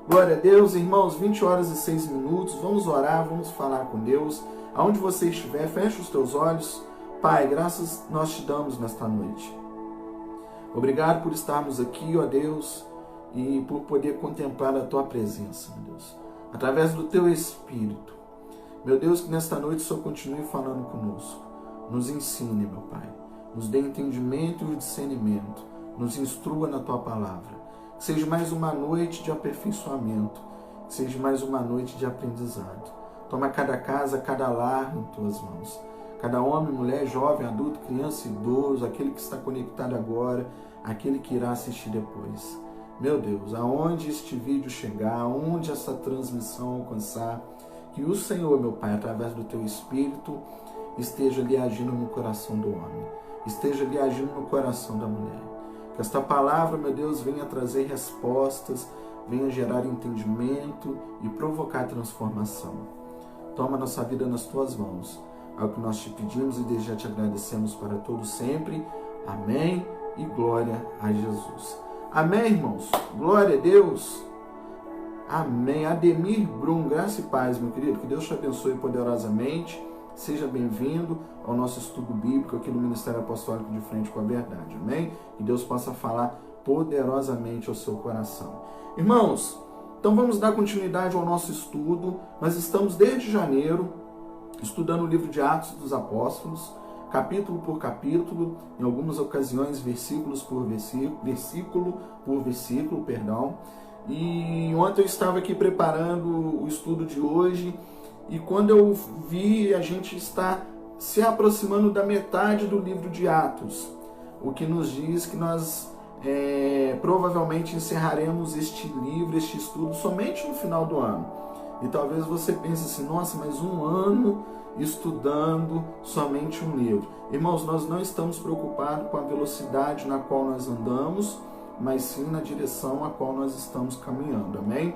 Glória a Deus, irmãos, 20 horas e 6 minutos, vamos orar, vamos falar com Deus. Aonde você estiver, feche os teus olhos. Pai, graças nós te damos nesta noite. Obrigado por estarmos aqui, ó Deus, e por poder contemplar a tua presença, meu Deus, através do teu Espírito. Meu Deus, que nesta noite o Senhor continue falando conosco. Nos ensine, meu Pai, nos dê entendimento e discernimento, nos instrua na tua palavra. Que seja mais uma noite de aperfeiçoamento, que seja mais uma noite de aprendizado. Toma cada casa, cada lar em tuas mãos. Cada homem, mulher, jovem, adulto, criança, idoso, aquele que está conectado agora, aquele que irá assistir depois. Meu Deus, aonde este vídeo chegar, aonde essa transmissão alcançar, que o Senhor, meu Pai, através do teu Espírito, esteja ali agindo no coração do homem, esteja ali agindo no coração da mulher. Que esta palavra, meu Deus, venha trazer respostas, venha gerar entendimento e provocar transformação. Toma nossa vida nas tuas mãos. É o que nós te pedimos e desde já te agradecemos para todos sempre. Amém e glória a Jesus. Amém, irmãos? Glória a Deus. Amém. Ademir Brum, graça e paz, meu querido. Que Deus te abençoe poderosamente. Seja bem-vindo ao nosso estudo bíblico aqui no Ministério Apostólico de Frente com a Verdade. Amém? Que Deus possa falar poderosamente ao seu coração. Irmãos, então vamos dar continuidade ao nosso estudo. Nós estamos desde janeiro estudando o livro de Atos dos Apóstolos, capítulo por capítulo, em algumas ocasiões versículo por versículo, perdão. E ontem eu estava aqui preparando o estudo de hoje, e quando eu vi, a gente está se aproximando da metade do livro de Atos, o que nos diz que nós provavelmente encerraremos este livro, este estudo, somente no final do ano. E talvez você pense assim, nossa, mas um ano estudando somente um livro. Irmãos, nós não estamos preocupados com a velocidade na qual nós andamos, mas sim na direção a qual nós estamos caminhando, amém?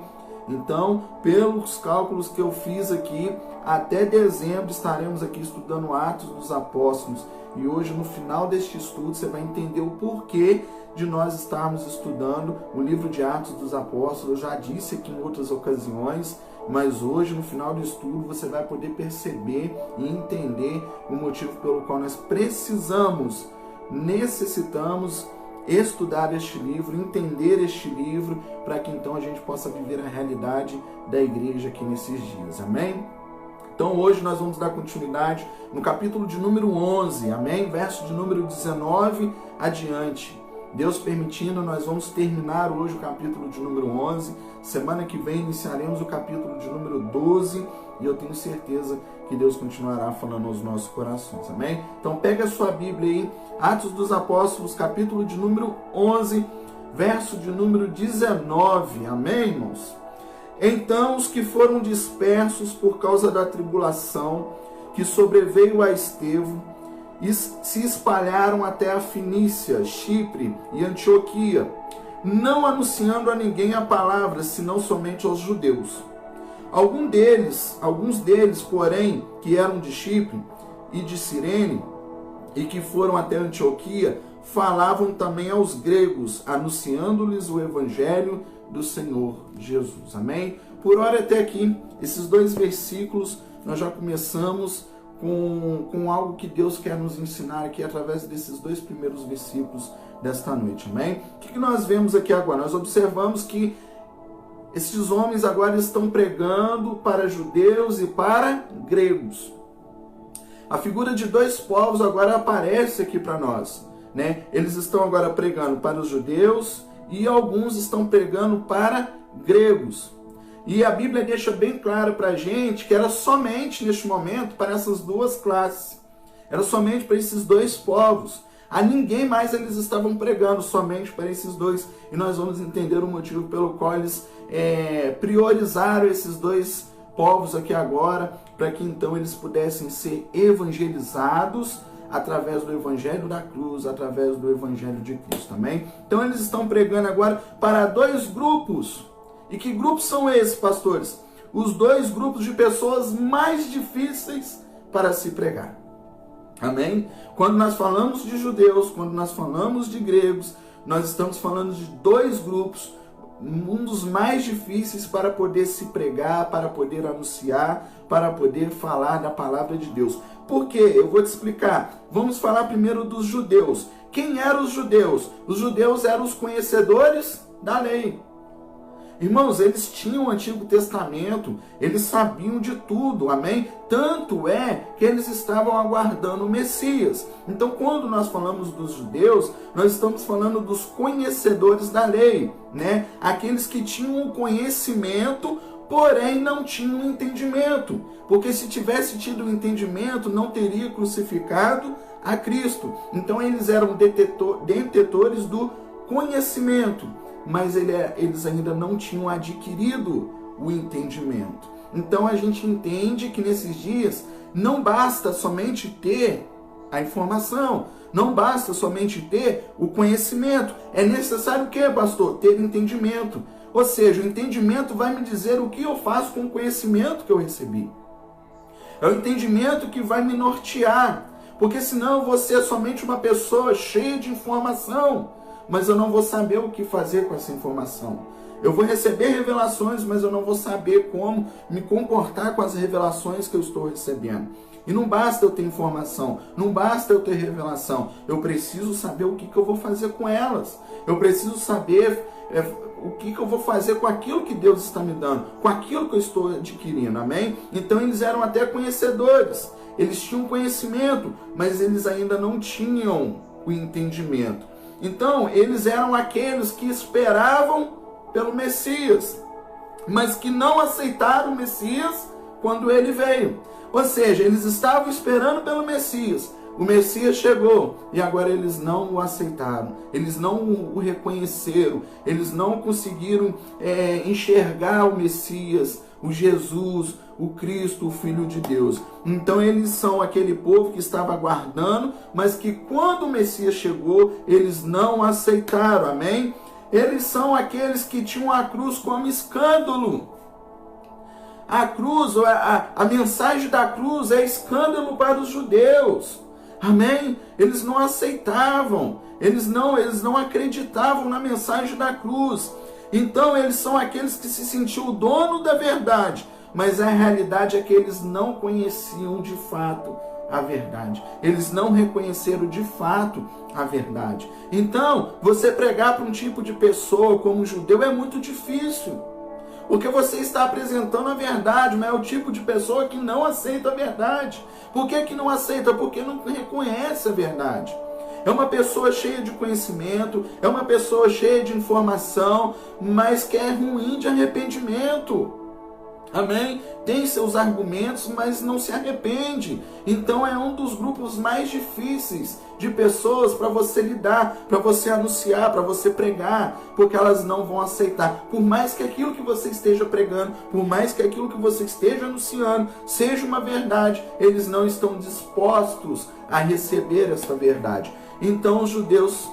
Então, pelos cálculos que eu fiz aqui, até dezembro estaremos aqui estudando Atos dos Apóstolos. E hoje, no final deste estudo, você vai entender o porquê de nós estarmos estudando o livro de Atos dos Apóstolos. Eu já disse aqui em outras ocasiões, mas hoje, no final do estudo, você vai poder perceber e entender o motivo pelo qual nós necessitamos estudar este livro, entender este livro, para que então a gente possa viver a realidade da igreja aqui nesses dias, amém? Então hoje nós vamos dar continuidade no capítulo de número 11, amém? Verso de número 19 adiante. Deus permitindo, nós vamos terminar hoje o capítulo de número 11. Semana que vem iniciaremos o capítulo de número 12 e eu tenho certeza que Deus continuará falando aos nossos corações, amém? Então pega a sua Bíblia aí, Atos dos Apóstolos, capítulo de número 11, verso de número 19, amém, irmãos? Então os que foram dispersos por causa da tribulação que sobreveio a Estevão, se espalharam até a Fenícia, Chipre e Antioquia, não anunciando a ninguém a palavra, senão somente aos judeus. Alguns deles, porém, que eram de Chipre e de Cirene, e que foram até Antioquia, falavam também aos gregos, anunciando-lhes o evangelho do Senhor Jesus. Amém? Por hora até aqui, esses dois versículos, nós já começamos com algo que Deus quer nos ensinar aqui através desses dois primeiros versículos desta noite, amém? O que nós vemos aqui agora? Nós observamos que esses homens agora estão pregando para judeus e para gregos. A figura de dois povos agora aparece aqui para nós, né? Eles estão agora pregando para os judeus e alguns estão pregando para gregos. E a Bíblia deixa bem claro para a gente que era somente neste momento para essas duas classes. Era somente para esses dois povos. A ninguém mais eles estavam pregando, somente para esses dois. E nós vamos entender o motivo pelo qual eles priorizaram esses dois povos aqui agora, para que então eles pudessem ser evangelizados através do evangelho da cruz, através do evangelho de Cristo, amém? Então eles estão pregando agora para dois grupos. E que grupos são esses, pastores? Os dois grupos de pessoas mais difíceis para se pregar. Amém? Quando nós falamos de judeus, quando nós falamos de gregos, nós estamos falando de dois grupos um dos mais difíceis para poder se pregar, para poder anunciar, para poder falar da palavra de Deus. Por quê? Eu vou te explicar. Vamos falar primeiro dos judeus. Quem eram os judeus? Os judeus eram os conhecedores da lei. Irmãos, eles tinham o Antigo Testamento, eles sabiam de tudo, amém? Tanto é que eles estavam aguardando o Messias. Então, quando nós falamos dos judeus, nós estamos falando dos conhecedores da lei, né? Aqueles que tinham o conhecimento, porém não tinham entendimento. Porque se tivesse tido o entendimento, não teria crucificado a Cristo. Então, eles eram detetores do conhecimento, mas eles ainda não tinham adquirido o entendimento. Então a gente entende que nesses dias não basta somente ter a informação, não basta somente ter o conhecimento. É necessário o quê, pastor? Ter entendimento. Ou seja, o entendimento vai me dizer o que eu faço com o conhecimento que eu recebi. É o entendimento que vai me nortear, porque senão eu vou ser somente uma pessoa cheia de informação, mas eu não vou saber o que fazer com essa informação. Eu vou receber revelações, mas eu não vou saber como me comportar com as revelações que eu estou recebendo. E não basta eu ter informação, não basta eu ter revelação. Eu preciso saber o que eu vou fazer com elas. Eu preciso saber o que eu vou fazer com aquilo que Deus está me dando, com aquilo que eu estou adquirindo, amém? Então eles eram até conhecedores, eles tinham conhecimento, mas eles ainda não tinham o entendimento. Então, eles eram aqueles que esperavam pelo Messias, mas que não aceitaram o Messias quando ele veio. Ou seja, eles estavam esperando pelo Messias. O Messias chegou e agora eles não o aceitaram. Eles não o reconheceram. Eles não conseguiram enxergar o Messias, o Jesus, o Cristo, o Filho de Deus. Então eles são aquele povo que estava aguardando, mas que quando o Messias chegou, eles não aceitaram, amém? Eles são aqueles que tinham a cruz como escândalo. A cruz, a mensagem da cruz é escândalo para os judeus, amém? Eles não aceitavam, eles não acreditavam na mensagem da cruz. Então eles são aqueles que se sentiam o dono da verdade, mas a realidade é que eles não conheciam de fato a verdade. Eles não reconheceram de fato a verdade. Então, você pregar para um tipo de pessoa como judeu é muito difícil, porque você está apresentando a verdade, mas é o tipo de pessoa que não aceita a verdade. Por que não aceita? Porque não reconhece a verdade. É uma pessoa cheia de conhecimento, é uma pessoa cheia de informação, mas que é ruim de arrependimento. Amém? Tem seus argumentos, mas não se arrepende. Então é um dos grupos mais difíceis de pessoas para você lidar, para você anunciar, para você pregar, porque elas não vão aceitar. Por mais que aquilo que você esteja pregando, por mais que aquilo que você esteja anunciando seja uma verdade, eles não estão dispostos a receber essa verdade. Então os judeus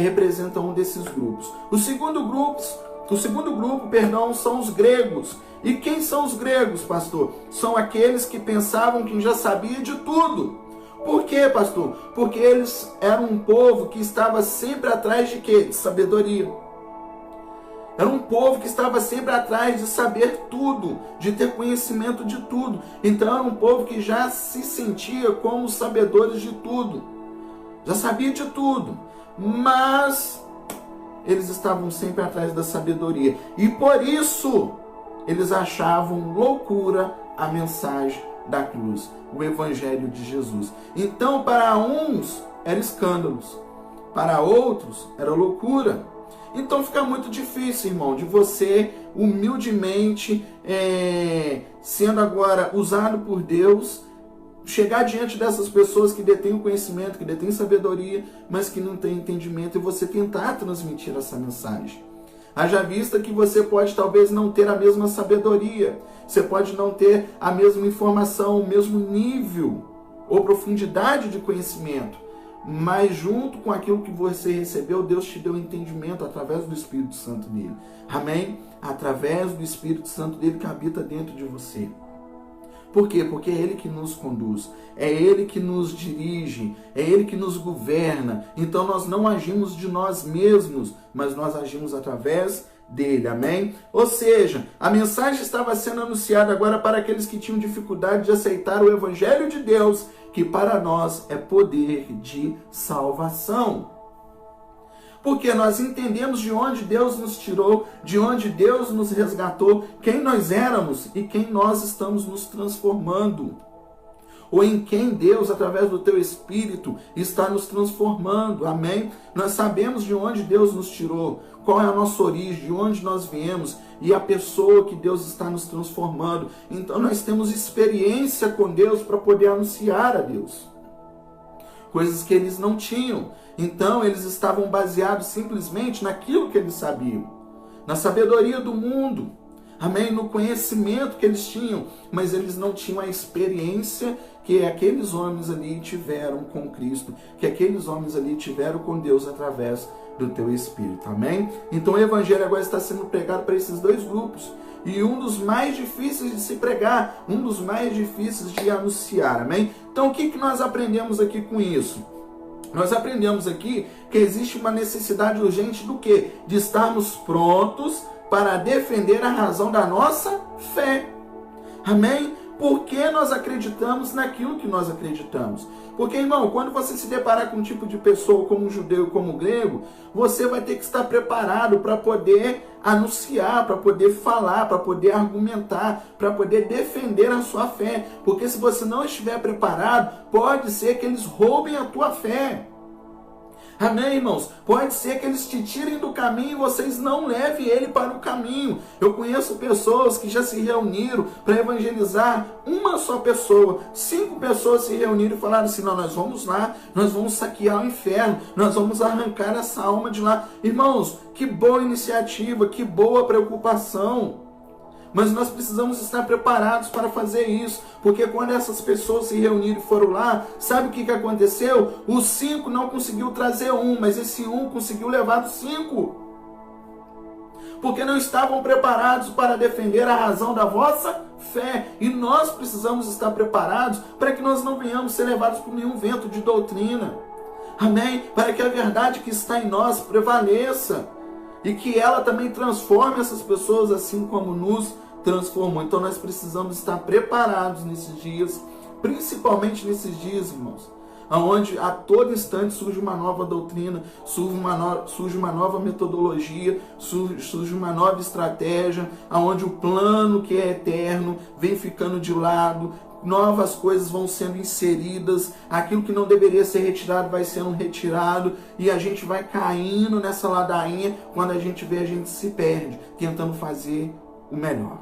representam um desses grupos. O segundo grupo, são os gregos. E quem são os gregos, pastor? São aqueles que pensavam que já sabia de tudo. Por quê, pastor? Porque eles eram um povo que estava sempre atrás de quê? De sabedoria. Era um povo que estava sempre atrás de saber tudo, de ter conhecimento de tudo. Então era um povo que já se sentia como sabedores de tudo. Já sabia de tudo. Mas eles estavam sempre atrás da sabedoria. E por isso eles achavam loucura a mensagem da cruz, o evangelho de Jesus. Então, para uns era escândalos, para outros era loucura. Então fica muito difícil, irmão, de você humildemente, sendo agora usado por Deus, chegar diante dessas pessoas que detêm o conhecimento, que detêm sabedoria, mas que não têm entendimento, e você tentar transmitir essa mensagem. Haja vista que você pode talvez não ter a mesma sabedoria, você pode não ter a mesma informação, o mesmo nível ou profundidade de conhecimento, mas junto com aquilo que você recebeu, Deus te deu entendimento através do Espírito Santo dele. Amém? Através do Espírito Santo dele que habita dentro de você. Por quê? Porque é Ele que nos conduz, é Ele que nos dirige, é Ele que nos governa. Então nós não agimos de nós mesmos, mas nós agimos através dele, amém? Ou seja, a mensagem estava sendo anunciada agora para aqueles que tinham dificuldade de aceitar o evangelho de Deus, que para nós é poder de salvação. Porque nós entendemos de onde Deus nos tirou, de onde Deus nos resgatou, quem nós éramos e quem nós estamos nos transformando. Ou em quem Deus, através do teu Espírito, está nos transformando, amém? Nós sabemos de onde Deus nos tirou, qual é a nossa origem, de onde nós viemos e a pessoa que Deus está nos transformando. Então nós temos experiência com Deus para poder anunciar a Deus. Coisas que eles não tinham. Então eles estavam baseados simplesmente naquilo que eles sabiam, na sabedoria do mundo, amém? No conhecimento que eles tinham, mas eles não tinham a experiência que aqueles homens ali tiveram com Cristo, que aqueles homens ali tiveram com Deus através do teu Espírito, amém? Então o Evangelho agora está sendo pregado para esses dois grupos, e um dos mais difíceis de se pregar, um dos mais difíceis de anunciar, amém? Então o que nós aprendemos aqui com isso? Nós aprendemos aqui que existe uma necessidade urgente do quê? De estarmos prontos para defender a razão da nossa fé. Amém? Porque nós acreditamos naquilo que nós acreditamos. Porque, irmão, quando você se deparar com um tipo de pessoa como um judeu, como um grego, você vai ter que estar preparado para poder anunciar, para poder falar, para poder argumentar, para poder defender a sua fé. Porque se você não estiver preparado, pode ser que eles roubem a tua fé. Amém, irmãos? Pode ser que eles te tirem do caminho e vocês não levem ele para o caminho. Eu conheço pessoas que já se reuniram para evangelizar uma só pessoa. 5 pessoas se reuniram e falaram assim, não, nós vamos lá, nós vamos saquear o inferno, nós vamos arrancar essa alma de lá. Irmãos, que boa iniciativa, que boa preocupação. Mas nós precisamos estar preparados para fazer isso. Porque quando essas pessoas se reuniram e foram lá, sabe o que aconteceu? Os 5 não conseguiu trazer um, mas esse um conseguiu levar os 5. Porque não estavam preparados para defender a razão da vossa fé. E nós precisamos estar preparados para que nós não venhamos ser levados por nenhum vento de doutrina. Amém? Para que a verdade que está em nós prevaleça. E que ela também transforme essas pessoas assim como nos transformou. Então nós precisamos estar preparados nesses dias, principalmente nesses dias, irmãos, onde a todo instante surge uma nova doutrina, surge uma nova metodologia, surge uma nova estratégia, onde o plano que é eterno vem ficando de lado, novas coisas vão sendo inseridas, aquilo que não deveria ser retirado vai sendo retirado, e a gente vai caindo nessa ladainha. Quando a gente vê, a gente se perde, tentando fazer o melhor.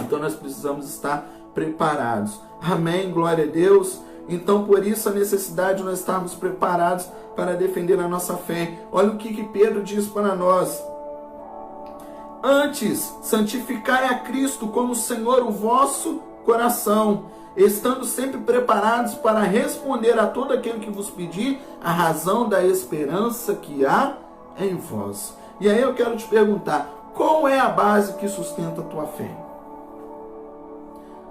Então nós precisamos estar preparados. Amém? Glória a Deus. Então por isso a necessidade de nós estarmos preparados para defender a nossa fé. Olha o que Pedro diz para nós. Antes, santificai a Cristo como Senhor o vosso coração, estando sempre preparados para responder a todo aquele que vos pedir a razão da esperança que há em vós. E aí eu quero te perguntar, qual é a base que sustenta a tua fé?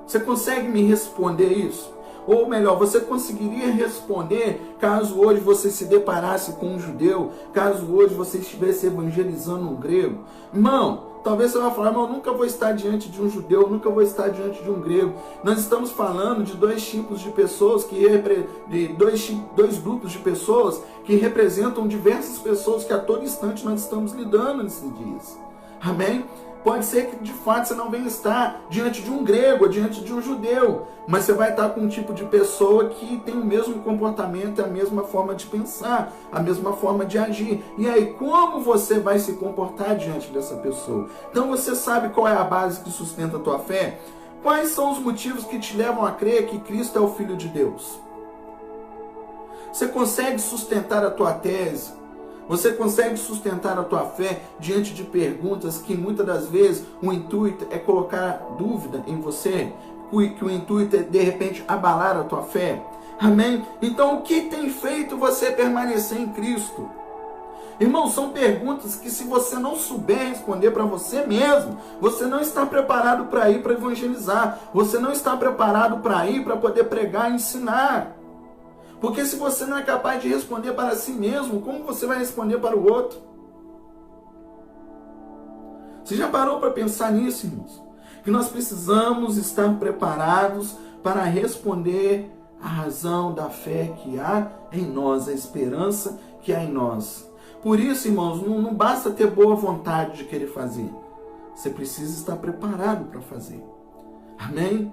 Você consegue me responder isso? Ou melhor, você conseguiria responder caso hoje você se deparasse com um judeu, caso hoje você estivesse evangelizando um grego? Irmão, talvez você vai falar, irmão, nunca vou estar diante de um judeu, nunca vou estar diante de um grego. Nós estamos falando de dois tipos de pessoas, dois grupos de pessoas que representam diversas pessoas que a todo instante nós estamos lidando nesses dias. Amém? Pode ser que de fato você não venha estar diante de um grego ou diante de um judeu, mas você vai estar com um tipo de pessoa que tem o mesmo comportamento, a mesma forma de pensar, a mesma forma de agir. E aí, como você vai se comportar diante dessa pessoa? Então você sabe qual é a base que sustenta a tua fé? Quais são os motivos que te levam a crer que Cristo é o Filho de Deus? Você consegue sustentar a tua tese? Você consegue sustentar a tua fé diante de perguntas que muitas das vezes o intuito é colocar dúvida em você? Que o intuito é de repente abalar a tua fé? Amém? Então o que tem feito você permanecer em Cristo? Irmão, são perguntas que se você não souber responder para você mesmo, você não está preparado para ir para evangelizar. Você não está preparado para ir para poder pregar e ensinar. Porque se você não é capaz de responder para si mesmo, como você vai responder para o outro? Você já parou para pensar nisso, irmãos? Que nós precisamos estar preparados para responder à razão da fé que há em nós, a esperança que há em nós. Por isso, irmãos, não basta ter boa vontade de querer fazer. Você precisa estar preparado para fazer. Amém?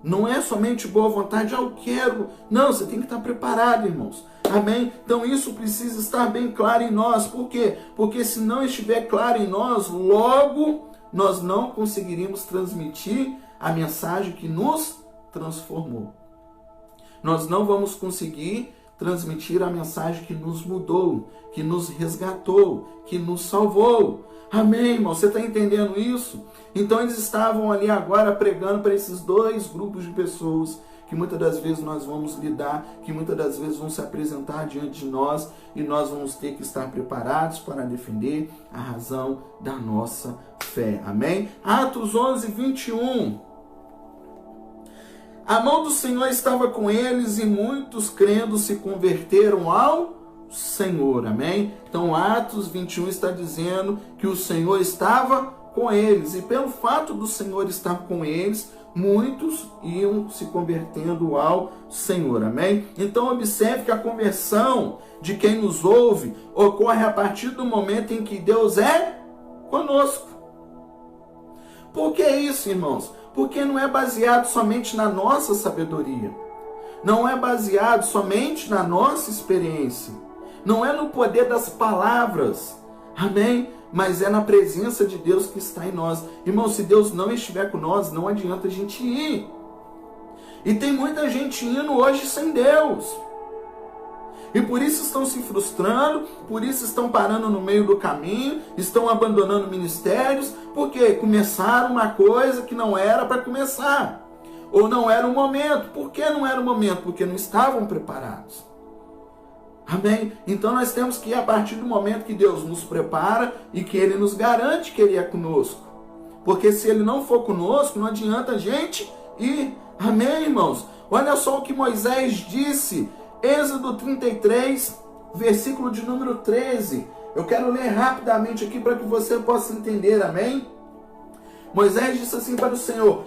Não é somente boa vontade, eu quero. Não, você tem que estar preparado, irmãos. Amém? Então isso precisa estar bem claro em nós. Por quê? Porque se não estiver claro em nós, logo nós não conseguiríamos transmitir a mensagem que nos transformou. Nós não vamos conseguir transmitir a mensagem que nos mudou, que nos resgatou, que nos salvou. Amém, irmão? Você está entendendo isso? Então eles estavam ali agora pregando para esses dois grupos de pessoas que muitas das vezes nós vamos lidar, que muitas das vezes vão se apresentar diante de nós e nós vamos ter que estar preparados para defender a razão da nossa fé. Amém? Atos 11, 21. A mão do Senhor estava com eles e muitos crendo se converteram ao Senhor. Amém? Então Atos 21 está dizendo que o Senhor estava com eles. E pelo fato do Senhor estar com eles, muitos iam se convertendo ao Senhor. Amém? Então observe que a conversão de quem nos ouve ocorre a partir do momento em que Deus é conosco. Por que isso, irmãos? Porque não é baseado somente na nossa sabedoria. Não é baseado somente na nossa experiência. Não é no poder das palavras. Amém? Mas é na presença de Deus que está em nós. Irmão, se Deus não estiver com nós, não adianta a gente ir. E tem muita gente indo hoje sem Deus. E por isso estão se frustrando, por isso estão parando no meio do caminho, estão abandonando ministérios, porque começaram uma coisa que não era para começar. Ou não era o momento. Por que não era o momento? Porque não estavam preparados. Amém? Então nós temos que ir a partir do momento que Deus nos prepara e que Ele nos garante que Ele é conosco. Porque se Ele não for conosco, não adianta a gente ir. Amém, irmãos? Olha só o que Moisés disse. Êxodo 33, versículo de número 13. Eu quero ler rapidamente aqui para que você possa entender. Amém? Moisés disse assim para o Senhor.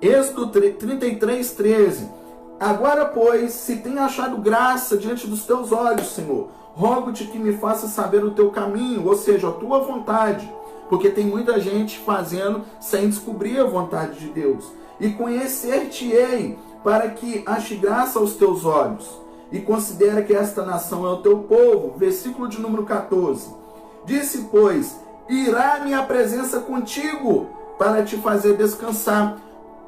Êxodo 33, 13. Agora, pois, se tenho achado graça diante dos teus olhos, Senhor, rogo-te que me faça saber o teu caminho, ou seja, a tua vontade, porque tem muita gente fazendo sem descobrir a vontade de Deus. E conhecer-te-ei, para que ache graça aos teus olhos, e considera que esta nação é o teu povo. Versículo de número 14. Disse, pois, irá minha presença contigo, para te fazer descansar.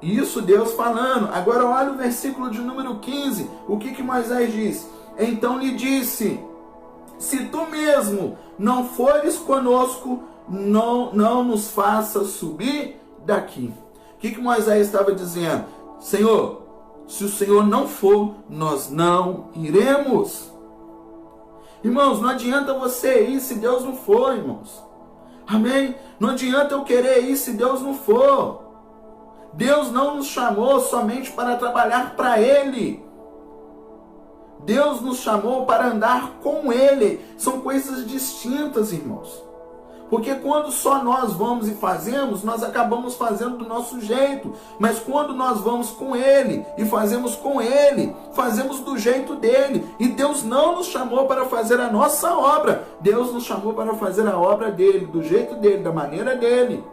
Isso Deus falando. Agora olha o versículo de número 15. O que Moisés diz? Então lhe disse, se tu mesmo não fores conosco, não nos faça subir daqui. O que Moisés estava dizendo? Senhor, se o Senhor não for, nós não iremos. Irmãos, não adianta você ir se Deus não for, irmãos. Amém? Não adianta eu querer ir se Deus não for. Deus não nos chamou somente para trabalhar para Ele. Deus nos chamou para andar com Ele. São coisas distintas, irmãos. Porque quando só nós vamos e fazemos, nós acabamos fazendo do nosso jeito. Mas quando nós vamos com Ele e fazemos com Ele, fazemos do jeito dEle. E Deus não nos chamou para fazer a nossa obra. Deus nos chamou para fazer a obra dEle, do jeito dEle, da maneira dEle.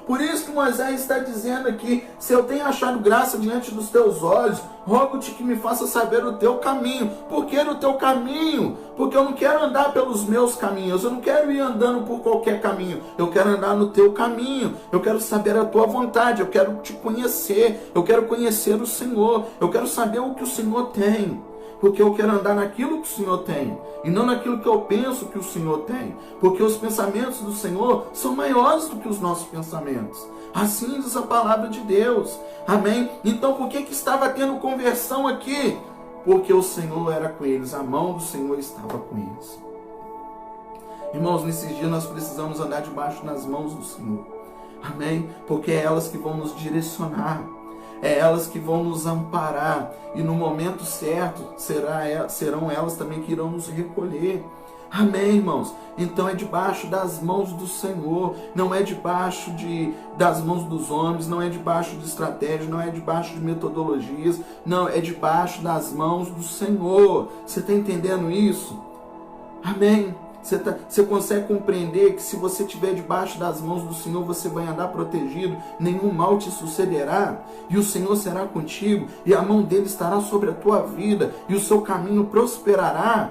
Por isso que Moisés está dizendo aqui, se eu tenho achado graça diante dos teus olhos, rogo-te que me faça saber o teu caminho. Por que o teu caminho? Porque eu não quero andar pelos meus caminhos, eu não quero ir andando por qualquer caminho, eu quero andar no teu caminho, eu quero saber a tua vontade, eu quero te conhecer, eu quero conhecer o Senhor, eu quero saber o que o Senhor tem. Porque eu quero andar naquilo que o Senhor tem, e não naquilo que eu penso que o Senhor tem. Porque os pensamentos do Senhor são maiores do que os nossos pensamentos. Assim diz a palavra de Deus. Amém? Então por que estava tendo conversão aqui? Porque o Senhor era com eles, a mão do Senhor estava com eles. Irmãos, nesses dias nós precisamos andar debaixo das mãos do Senhor. Amém? Porque é elas que vão nos direcionar. É elas que vão nos amparar. E no momento certo, serão elas também que irão nos recolher. Amém, irmãos? Então é debaixo das mãos do Senhor, não é debaixo das mãos dos homens, não é debaixo de estratégias, não é debaixo de metodologias, não, é debaixo das mãos do Senhor. Você está entendendo isso? Amém? Você consegue compreender que se você estiver debaixo das mãos do Senhor, você vai andar protegido, nenhum mal te sucederá, e o Senhor será contigo, e a mão dele estará sobre a tua vida, e o seu caminho prosperará.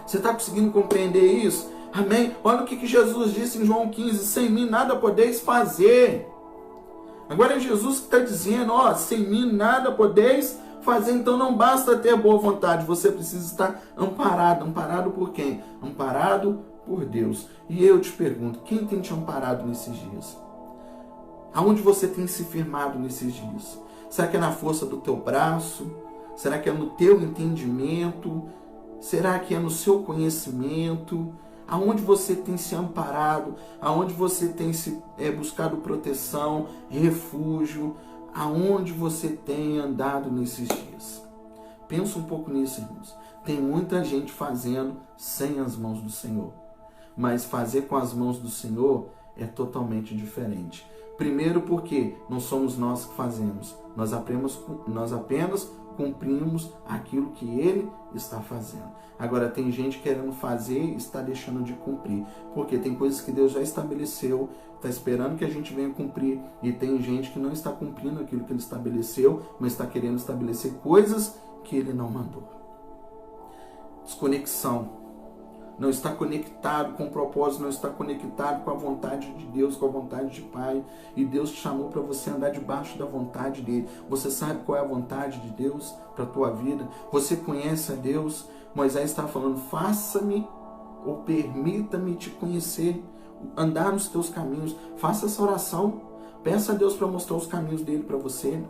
Você está conseguindo compreender isso? Amém? Olha o que Jesus disse em João 15, sem mim nada podeis fazer. Agora é Jesus que está dizendo, ó, sem mim nada podeis fazer, então não basta ter boa vontade, você precisa estar amparado. Amparado por quem? Amparado por Deus. E eu te pergunto, quem tem te amparado nesses dias? Aonde você tem se firmado nesses dias? Será que é na força do teu braço? Será que é no teu entendimento? Será que é no seu conhecimento? Aonde você tem se amparado? Aonde você tem se buscado proteção, refúgio? Aonde você tem andado nesses dias? Pensa um pouco nisso, irmãos. Tem muita gente fazendo sem as mãos do Senhor. Mas fazer com as mãos do Senhor é totalmente diferente. Primeiro porque não somos nós que fazemos. Nós apenas cumprimos aquilo que Ele está fazendo. Agora tem gente querendo fazer e está deixando de cumprir. Porque tem coisas que Deus já estabeleceu, está esperando que a gente venha cumprir. E tem gente que não está cumprindo aquilo que Ele estabeleceu, mas está querendo estabelecer coisas que Ele não mandou. Desconexão. Não está conectado com o propósito, não está conectado com a vontade de Deus, com a vontade de Pai. E Deus te chamou para você andar debaixo da vontade dEle. Você sabe qual é a vontade de Deus para a tua vida? Você conhece a Deus? Moisés está falando, faça-me ou permita-me te conhecer, andar nos teus caminhos. Faça essa oração. Peça a Deus para mostrar os caminhos dele para você.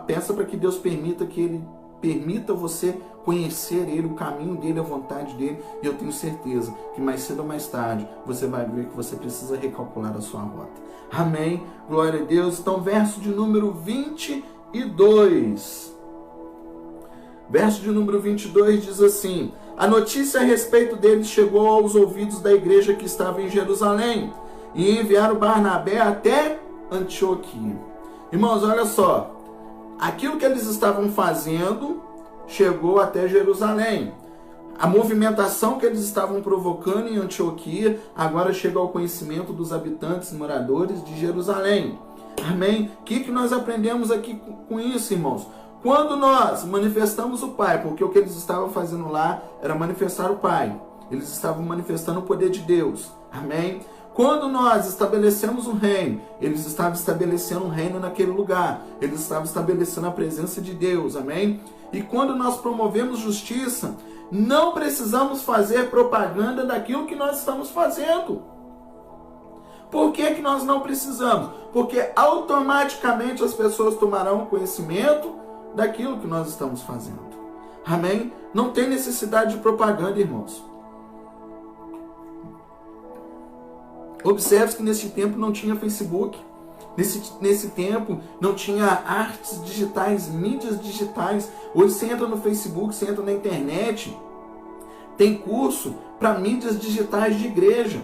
Peça para que Deus permita que Ele permita você conhecer Ele, o caminho dEle, a vontade dEle. E eu tenho certeza que mais cedo ou mais tarde você vai ver que você precisa recalcular a sua rota. Amém? Glória a Deus. Então, verso de número 22. Verso de número 22 diz assim: a notícia a respeito dele chegou aos ouvidos da igreja que estava em Jerusalém, e enviaram Barnabé até Antioquia. Irmãos, olha só. Aquilo que eles estavam fazendo chegou até Jerusalém. A movimentação que eles estavam provocando em Antioquia agora chega ao conhecimento dos habitantes e moradores de Jerusalém. Amém? O que nós aprendemos aqui com isso, irmãos? Quando nós manifestamos o Pai, porque o que eles estavam fazendo lá era manifestar o Pai. Eles estavam manifestando o poder de Deus. Amém? Quando nós estabelecemos um reino, eles estavam estabelecendo um reino naquele lugar. Eles estavam estabelecendo a presença de Deus. Amém? E quando nós promovemos justiça, não precisamos fazer propaganda daquilo que nós estamos fazendo. Por que nós não precisamos? Porque automaticamente as pessoas tomarão conhecimento daquilo que nós estamos fazendo. Amém? Não tem necessidade de propaganda, irmãos. Observe que nesse tempo não tinha Facebook. Nesse tempo não tinha artes digitais, mídias digitais. Hoje você entra no Facebook, você entra na internet. Tem curso para mídias digitais de igreja.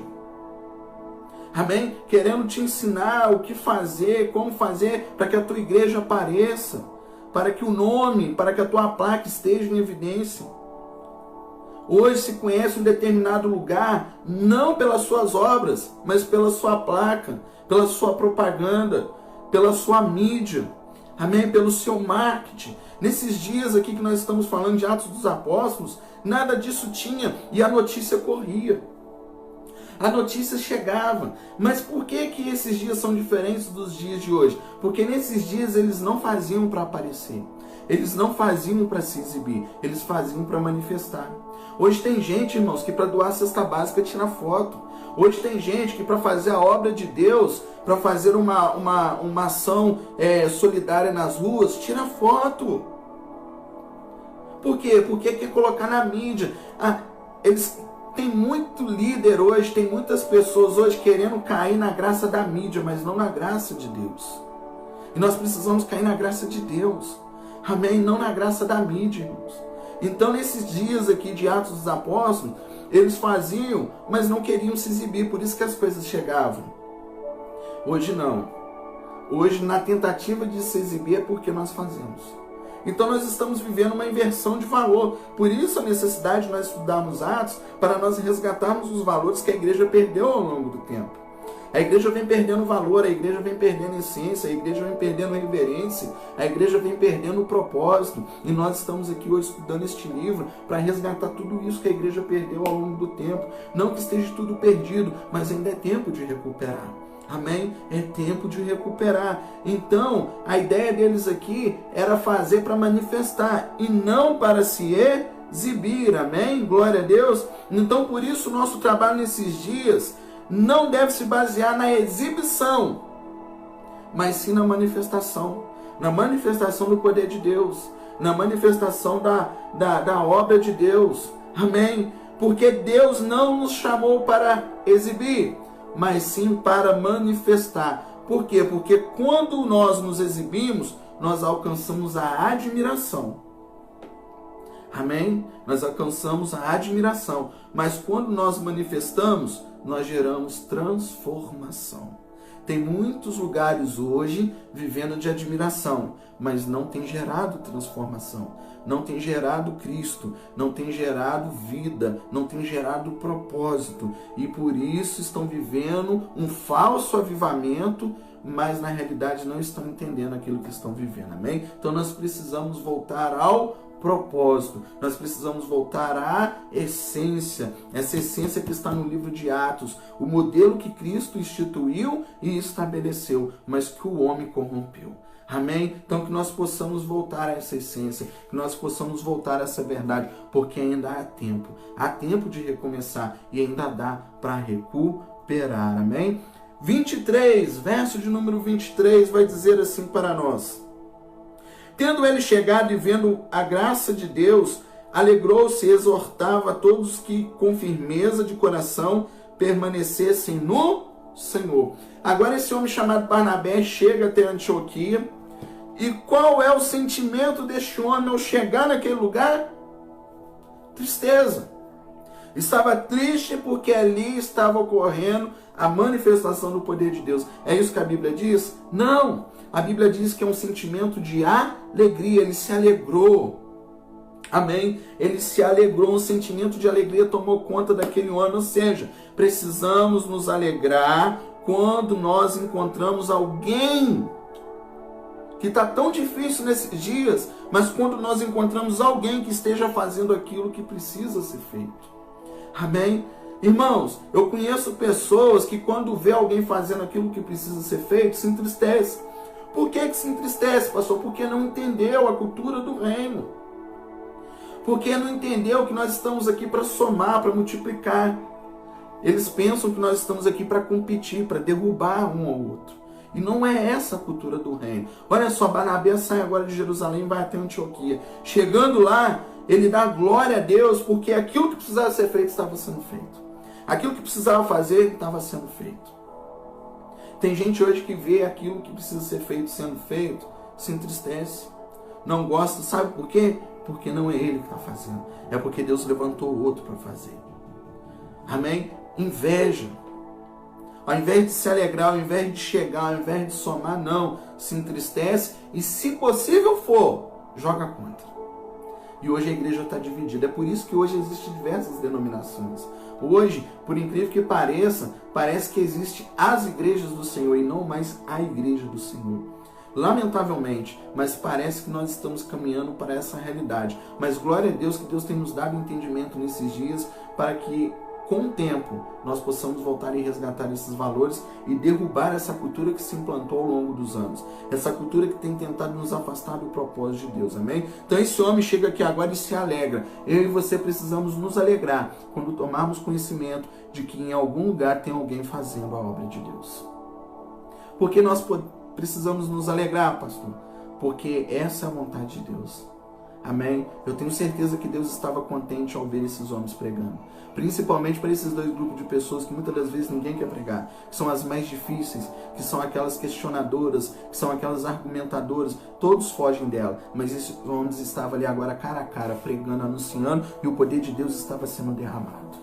Amém? Querendo te ensinar o que fazer, como fazer para que a tua igreja apareça. Para que o nome, para que a tua placa esteja em evidência. Hoje se conhece um determinado lugar, não pelas suas obras, mas pela sua placa, pela sua propaganda, pela sua mídia, amém? Pelo seu marketing. Nesses dias aqui que nós estamos falando de Atos dos Apóstolos, nada disso tinha e a notícia corria. A notícia chegava. Mas por que esses dias são diferentes dos dias de hoje? Porque nesses dias eles não faziam para aparecer. Eles não faziam para se exibir. Eles faziam para manifestar. Hoje tem gente, irmãos, que para doar a cesta básica tira foto. Hoje tem gente que para fazer a obra de Deus, para fazer uma ação solidária nas ruas, tira foto. Por quê? Porque quer colocar na mídia. Tem muito líder hoje, tem muitas pessoas hoje querendo cair na graça da mídia, mas não na graça de Deus. E nós precisamos cair na graça de Deus. Amém? Não na graça da mídia, irmãos. Então, nesses dias aqui de Atos dos Apóstolos, eles faziam, mas não queriam se exibir, por isso que as coisas chegavam. Hoje não. Hoje, na tentativa de se exibir, é porque nós fazemos. Então, nós estamos vivendo uma inversão de valor. Por isso, a necessidade de nós estudarmos Atos, para nós resgatarmos os valores que a igreja perdeu ao longo do tempo. A igreja vem perdendo valor, a igreja vem perdendo essência, a igreja vem perdendo reverência, a igreja vem perdendo o propósito. E nós estamos aqui hoje estudando este livro para resgatar tudo isso que a igreja perdeu ao longo do tempo. Não que esteja tudo perdido, mas ainda é tempo de recuperar. Amém? É tempo de recuperar. Então, a ideia deles aqui era fazer para manifestar e não para se exibir. Amém? Glória a Deus. Então, por isso, o nosso trabalho nesses dias não deve se basear na exibição, mas sim na manifestação do poder de Deus, na manifestação da obra de Deus. Amém? Porque Deus não nos chamou para exibir, mas sim para manifestar. Por quê? Porque quando nós nos exibimos, nós alcançamos a admiração. Amém? Nós alcançamos a admiração. Mas quando nós manifestamos, nós geramos transformação. Tem muitos lugares hoje vivendo de admiração, mas não tem gerado transformação, não tem gerado Cristo, não tem gerado vida, não tem gerado propósito. E por isso estão vivendo um falso avivamento, mas na realidade não estão entendendo aquilo que estão vivendo. Amém? Então nós precisamos voltar ao propósito, nós precisamos voltar à essência, essa essência que está no livro de Atos, o modelo que Cristo instituiu e estabeleceu, mas que o homem corrompeu. Amém? Então que nós possamos voltar a essa essência, que nós possamos voltar a essa verdade, porque ainda há tempo de recomeçar e ainda dá para recuperar. Amém? 23, verso de número 23 vai dizer assim para nós: tendo ele chegado e vendo a graça de Deus, alegrou-se e exortava a todos que com firmeza de coração permanecessem no Senhor. Agora esse homem chamado Barnabé chega até Antioquia. E qual é o sentimento deste homem ao chegar naquele lugar? Tristeza. Estava triste porque ali estava ocorrendo a manifestação do poder de Deus. É isso que a Bíblia diz? Não. A Bíblia diz que é um sentimento de alegria. Ele se alegrou. Amém? Ele se alegrou. Um sentimento de alegria tomou conta daquele homem. Ou seja, precisamos nos alegrar quando nós encontramos alguém que está tão difícil nesses dias, mas quando nós encontramos alguém que esteja fazendo aquilo que precisa ser feito. Amém? Irmãos, eu conheço pessoas que quando vê alguém fazendo aquilo que precisa ser feito, se entristece. Por que se entristece, pastor? Porque não entendeu a cultura do reino. Porque não entendeu que nós estamos aqui para somar, para multiplicar. Eles pensam que nós estamos aqui para competir, para derrubar um ao outro. E não é essa a cultura do reino. Olha só, Barnabé sai agora de Jerusalém e vai até Antioquia. Chegando lá, ele dá glória a Deus, porque aquilo que precisava ser feito estava sendo feito. Aquilo que precisava fazer estava sendo feito. Tem gente hoje que vê aquilo que precisa ser feito sendo feito, se entristece, não gosta. Sabe por quê? Porque não é ele que está fazendo. É porque Deus levantou outro para fazer. Amém? Inveja. Ao invés de se alegrar, ao invés de chegar, ao invés de somar, não. Se entristece e, se possível for, joga contra. E hoje a igreja está dividida. É por isso que hoje existem diversas denominações. Hoje, por incrível que pareça, parece que existe as igrejas do Senhor e não mais a igreja do Senhor. Lamentavelmente, mas parece que nós estamos caminhando para essa realidade. Mas glória a Deus que Deus tem nos dado entendimento nesses dias para que, com o tempo, nós possamos voltar e resgatar esses valores e derrubar essa cultura que se implantou ao longo dos anos. Essa cultura que tem tentado nos afastar do propósito de Deus, amém? Então esse homem chega aqui agora e se alegra. Eu e você precisamos nos alegrar quando tomarmos conhecimento de que em algum lugar tem alguém fazendo a obra de Deus. Porque nós precisamos nos alegrar, pastor? Porque essa é a vontade de Deus. Amém? Eu tenho certeza que Deus estava contente ao ver esses homens pregando. Principalmente para esses dois grupos de pessoas que muitas das vezes ninguém quer pregar. Que são as mais difíceis, que são aquelas questionadoras, que são aquelas argumentadoras. Todos fogem dela. Mas esses homens estavam ali agora cara a cara, pregando, anunciando, e o poder de Deus estava sendo derramado.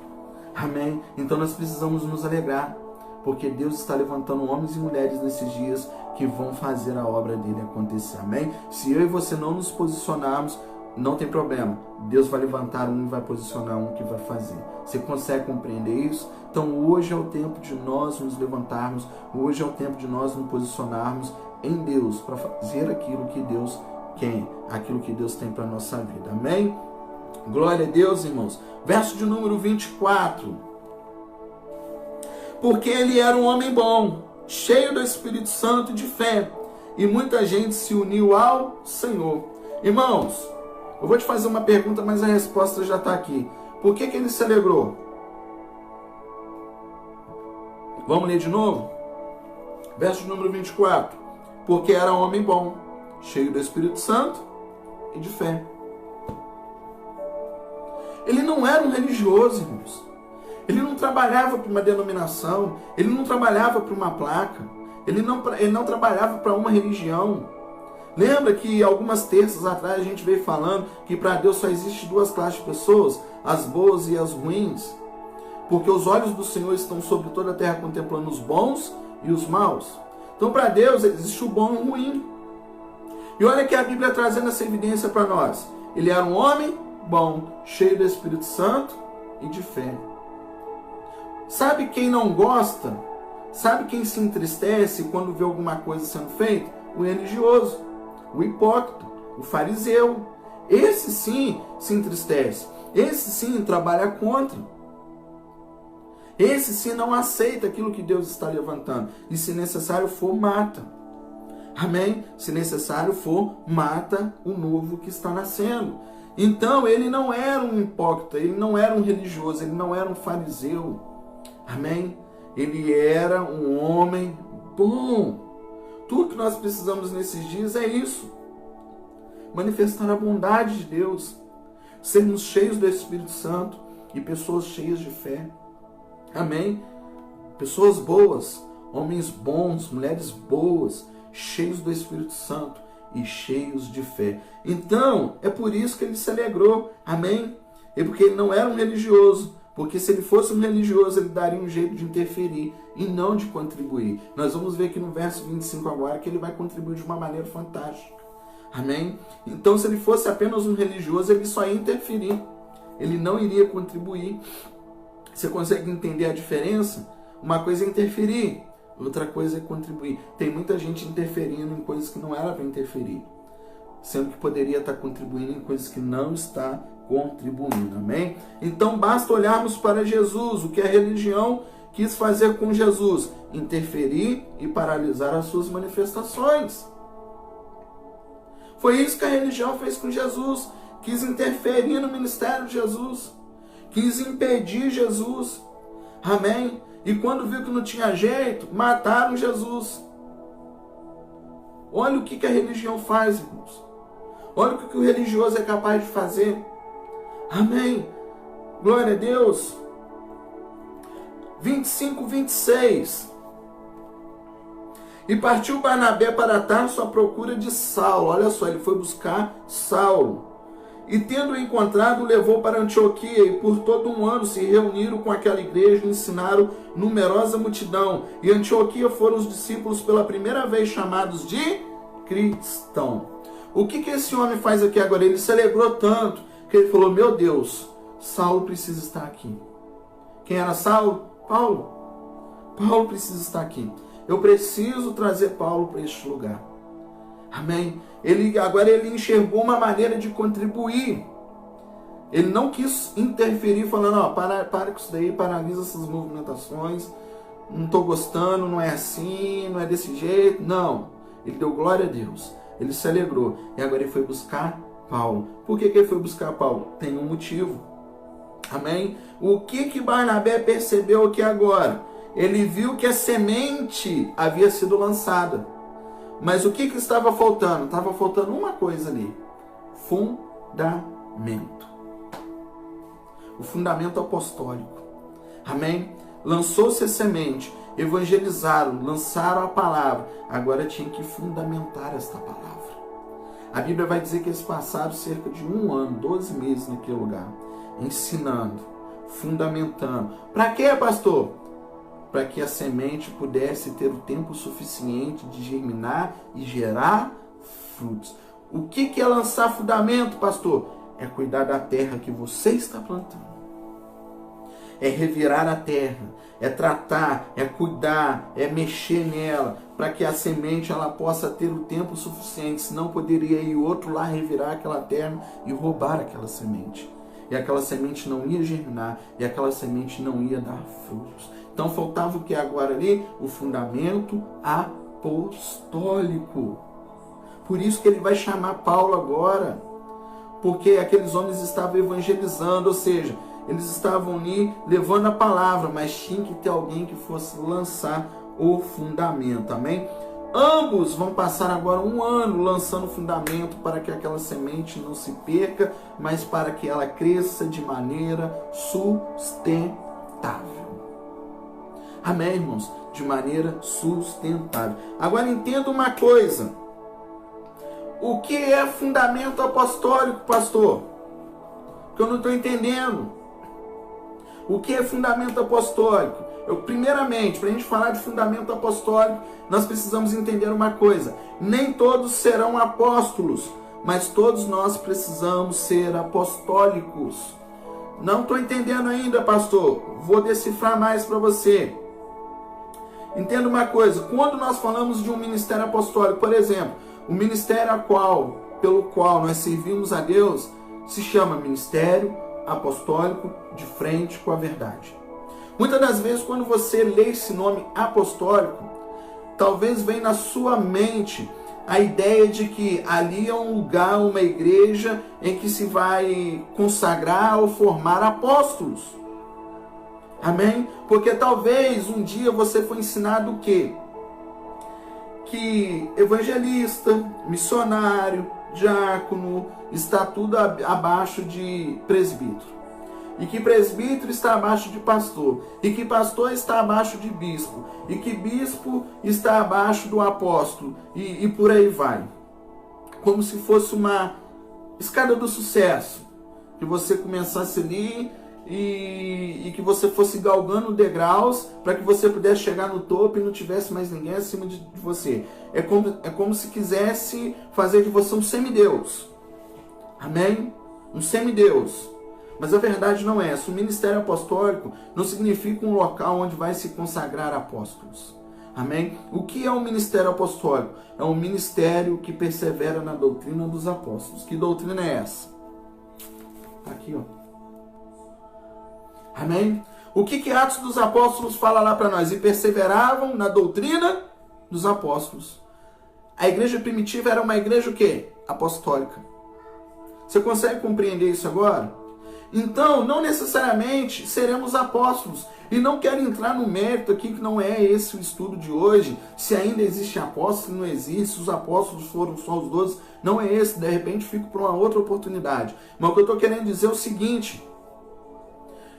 Amém? Então nós precisamos nos alegrar, porque Deus está levantando homens e mulheres nesses dias que vão fazer a obra dele acontecer. Amém? Se eu e você não nos posicionarmos, não tem problema. Deus vai levantar um e vai posicionar um que vai fazer. Você consegue compreender isso? Então hoje é o tempo de nós nos levantarmos. Hoje é o tempo de nós nos posicionarmos em Deus para fazer aquilo que Deus quer, aquilo que Deus tem para a nossa vida. Amém? Glória a Deus, irmãos. Verso de número 24. Porque ele era um homem bom, cheio do Espírito Santo e de fé, e muita gente se uniu ao Senhor. Irmãos, eu vou te fazer uma pergunta, mas a resposta já está aqui. Por que ele se alegrou? Vamos ler de novo? Verso número 24. Porque era um homem bom, cheio do Espírito Santo e de fé. Ele não era um religioso, irmãos. Ele não trabalhava para uma denominação. Ele não trabalhava para uma placa. Ele não trabalhava para uma religião. Lembra que algumas terças atrás a gente veio falando que para Deus só existe duas classes de pessoas, as boas e as ruins? Porque os olhos do Senhor estão sobre toda a terra contemplando os bons e os maus. Então para Deus existe o bom e o ruim. E olha que a Bíblia trazendo essa evidência para nós. Ele era um homem bom, cheio do Espírito Santo e de fé. Sabe quem não gosta? Sabe quem se entristece quando vê alguma coisa sendo feita? O religioso, o hipócrita, o fariseu. Esse sim se entristece. Esse sim trabalha contra. Esse sim não aceita aquilo que Deus está levantando. E se necessário for, mata. Amém? Se necessário for, mata o novo que está nascendo. Então ele não era um hipócrita, ele não era um religioso, ele não era um fariseu. Amém? Ele era um homem bom. Tudo que nós precisamos nesses dias é isso. Manifestar a bondade de Deus. Sermos cheios do Espírito Santo e pessoas cheias de fé. Amém? Pessoas boas, homens bons, mulheres boas, cheios do Espírito Santo e cheios de fé. Então, é por isso que ele se alegrou. Amém? É porque ele não era um religioso. Porque se ele fosse um religioso, ele daria um jeito de interferir e não de contribuir. Nós vamos ver aqui no verso 25 agora que ele vai contribuir de uma maneira fantástica. Amém? Então, se ele fosse apenas um religioso, ele só ia interferir. Ele não iria contribuir. Você consegue entender a diferença? Uma coisa é interferir, outra coisa é contribuir. Tem muita gente interferindo em coisas que não era para interferir, sendo que poderia estar contribuindo em coisas que não está contribuindo. Amém? Então basta olharmos para Jesus, o que a religião quis fazer com Jesus: interferir e paralisar as suas manifestações. Foi isso que a religião fez com Jesus. Quis interferir no ministério de Jesus, quis impedir Jesus. Amém? E quando viu que não tinha jeito, mataram Jesus. Olha o que a religião faz, irmãos. Olha o que o religioso é capaz de fazer. Amém? Glória a Deus. 25, 26. E partiu Barnabé para Tarso à procura de Saulo. Olha só, ele foi buscar Saulo. E tendo-o encontrado, o levou para Antioquia, e por todo um ano se reuniram com aquela igreja e ensinaram numerosa multidão. E Antioquia foram os discípulos pela primeira vez chamados de cristãos. O que esse homem faz aqui agora? Ele se alegrou tanto que ele falou: meu Deus, Saulo precisa estar aqui. Quem era Saulo? Paulo. Paulo precisa estar aqui. Eu preciso trazer Paulo para este lugar. Amém? Agora ele enxergou uma maneira de contribuir. Ele não quis interferir falando: ó, para com isso daí, paralisa essas movimentações, não estou gostando, não é assim, não é desse jeito. Não. Ele deu glória a Deus. Ele se alegrou. E agora ele foi buscar Paulo. Por que ele foi buscar Paulo? Tem um motivo. Amém? O que Barnabé percebeu aqui agora? Ele viu que a semente havia sido lançada. Mas o que estava faltando? Estava faltando uma coisa ali: O fundamento apostólico. Amém? Lançou-se a semente, evangelizaram, lançaram a palavra. Agora tinha que fundamentar esta palavra. A Bíblia vai dizer que eles passaram cerca de 1 ano, 12 meses naquele lugar, ensinando, fundamentando. Para quê, pastor? Para que a semente pudesse ter o tempo suficiente de germinar e gerar frutos. O que é lançar fundamento, pastor? É cuidar da terra que você está plantando. É revirar a terra, é tratar, é cuidar, é mexer nela, para que a semente ela possa ter o tempo suficiente, senão poderia ir outro lá revirar aquela terra e roubar aquela semente. E aquela semente não ia germinar, e aquela semente não ia dar frutos. Então faltava o que agora ali? O fundamento apostólico. Por isso que ele vai chamar Paulo agora, porque aqueles homens estavam evangelizando, ou seja, eles estavam ali levando a palavra, mas tinha que ter alguém que fosse lançar o fundamento, amém? Ambos vão passar agora 1 ano lançando o fundamento para que aquela semente não se perca, mas para que ela cresça de maneira sustentável. Amém, irmãos? De maneira sustentável. Agora entenda uma coisa. O que é fundamento apostólico, pastor? Que eu não estou entendendo. O que é fundamento apostólico? Primeiramente, para a gente falar de fundamento apostólico, nós precisamos entender uma coisa. Nem todos serão apóstolos, mas todos nós precisamos ser apostólicos. Não estou entendendo ainda, pastor. Vou decifrar mais para você. Entenda uma coisa. Quando nós falamos de um ministério apostólico, por exemplo, o ministério pelo qual nós servimos a Deus se chama Ministério Apostólico de Frente com a Verdade. Muitas das vezes, quando você lê esse nome apostólico, talvez venha na sua mente a ideia de que ali é um lugar, uma igreja em que se vai consagrar ou formar apóstolos. Amém? Porque talvez um dia você foi ensinado o quê? Que evangelista, missionário, diácono está tudo abaixo de presbítero. E que presbítero está abaixo de pastor. E que pastor está abaixo de bispo. E que bispo está abaixo do apóstolo. E por aí vai. Como se fosse uma escada do sucesso. Que você começasse ali e que você fosse galgando degraus para que você pudesse chegar no topo e não tivesse mais ninguém acima de você. É como se quisesse fazer de você um semideus. Amém? Um semideus. Mas a verdade não é essa. O ministério apostólico não significa um local onde vai se consagrar apóstolos. Amém? O que é um ministério apostólico? É um ministério que persevera na doutrina dos apóstolos. Que doutrina é essa? Está aqui, ó. Amém? O que Atos dos Apóstolos fala lá para nós? E perseveravam na doutrina dos apóstolos. A igreja primitiva era uma igreja o quê? Apostólica. Você consegue compreender isso agora? Então, não necessariamente seremos apóstolos. E não quero entrar no mérito aqui, que não é esse o estudo de hoje. Se ainda existe apóstolo, se não existe, se os apóstolos foram só os 12. Não é esse, de repente fico para uma outra oportunidade. Mas o que eu estou querendo dizer é o seguinte.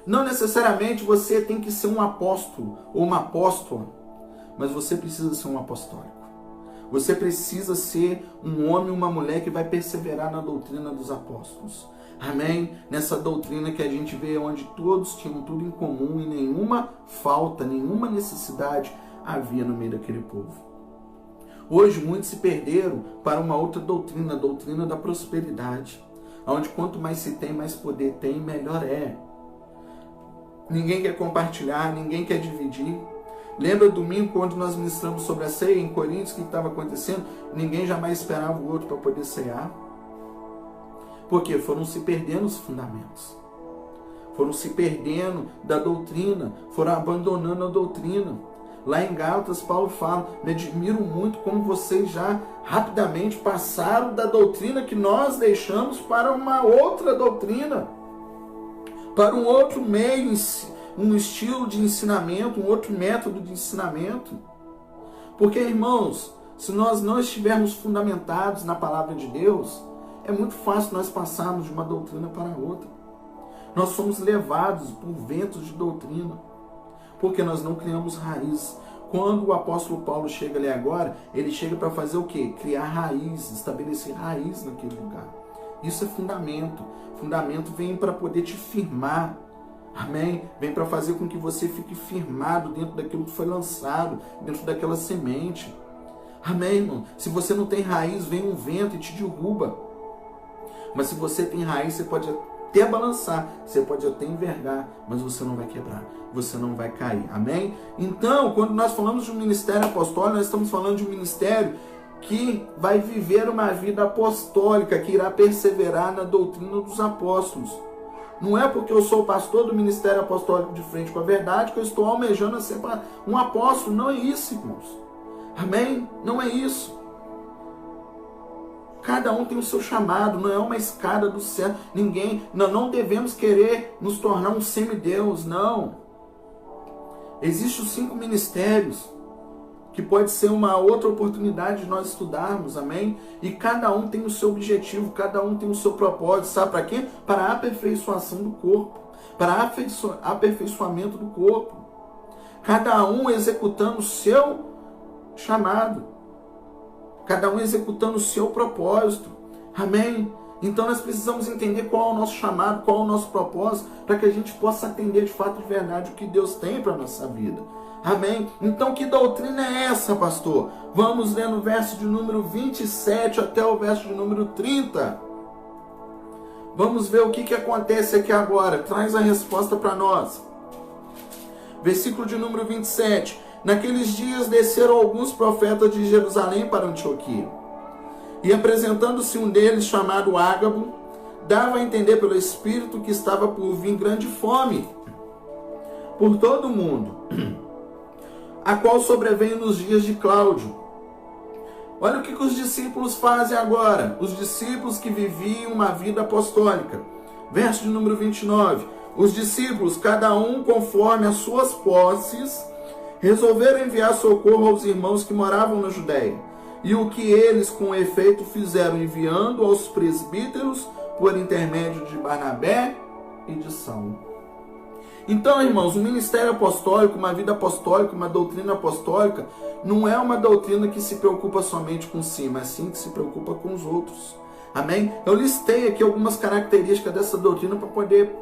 Não necessariamente você tem que ser um apóstolo ou uma apóstola. Mas você precisa ser um apostólico. Você precisa ser um homem ou uma mulher que vai perseverar na doutrina dos apóstolos. Amém? Nessa doutrina que a gente vê onde todos tinham tudo em comum e nenhuma falta, nenhuma necessidade havia no meio daquele povo. Hoje muitos se perderam para uma outra doutrina, a doutrina da prosperidade. Onde quanto mais se tem, mais poder tem, melhor é. Ninguém quer compartilhar, ninguém quer dividir. Lembra domingo quando nós ministramos sobre a ceia em Coríntios, o que estava acontecendo? Ninguém jamais esperava o outro para poder cear. Porque foram se perdendo os fundamentos. Foram se perdendo da doutrina. Foram abandonando a doutrina. Lá em Gálatas, Paulo fala, me admiro muito como vocês já rapidamente passaram da doutrina que nós deixamos para uma outra doutrina. Para um outro meio, um estilo de ensinamento, um outro método de ensinamento. Porque, irmãos, se nós não estivermos fundamentados na palavra de Deus, é muito fácil nós passarmos de uma doutrina para outra. Nós somos levados por ventos de doutrina, porque nós não criamos raiz. Quando o apóstolo Paulo chega ali agora, ele chega para fazer o quê? Criar raiz, estabelecer raiz naquele lugar. Isso é fundamento. Fundamento vem para poder te firmar. Amém? Vem para fazer com que você fique firmado dentro daquilo que foi lançado, dentro daquela semente. Amém, irmão? Se você não tem raiz, vem um vento e te derruba. Mas se você tem raiz, você pode até balançar, você pode até envergar, mas você não vai quebrar, você não vai cair. Amém? Então, quando nós falamos de um ministério apostólico, nós estamos falando de um ministério que vai viver uma vida apostólica, que irá perseverar na doutrina dos apóstolos. Não é porque eu sou pastor do Ministério Apostólico de Frente com a Verdade que eu estou almejando a ser um apóstolo. Não é isso, irmãos. Amém? Não é isso. Cada um tem o seu chamado, não é uma escada do céu. Nós não devemos querer nos tornar um semideus, não. Existem os 5 ministérios, que pode ser uma outra oportunidade de nós estudarmos, amém? E cada um tem o seu objetivo, cada um tem o seu propósito, sabe para quê? Para a aperfeiçoação do corpo, para aperfeiçoamento do corpo. Cada um executando o seu chamado, cada um executando o seu propósito, amém? Então nós precisamos entender qual é o nosso chamado, qual é o nosso propósito, para que a gente possa atender de fato de verdade o que Deus tem para a nossa vida. Amém? Então que doutrina é essa, pastor? Vamos ler no verso de número 27 até o verso de número 30. Vamos ver o que acontece aqui agora. Traz a resposta para nós. Versículo de número 27. Naqueles dias desceram alguns profetas de Jerusalém para Antioquia. E apresentando-se um deles, chamado Ágabo, dava a entender pelo Espírito que estava por vir grande fome por todo o mundo, a qual sobreveio nos dias de Cláudio. Olha o que os discípulos fazem agora. Os discípulos que viviam uma vida apostólica. Verso de número 29. Os discípulos, cada um conforme as suas posses, resolveram enviar socorro aos irmãos que moravam na Judéia. E o que eles com efeito fizeram, enviando aos presbíteros por intermédio de Barnabé e de Saulo. Então, irmãos, o ministério apostólico, uma vida apostólica, uma doutrina apostólica, não é uma doutrina que se preocupa somente com si, mas sim que se preocupa com os outros. Amém? Eu listei aqui algumas características dessa doutrina para poder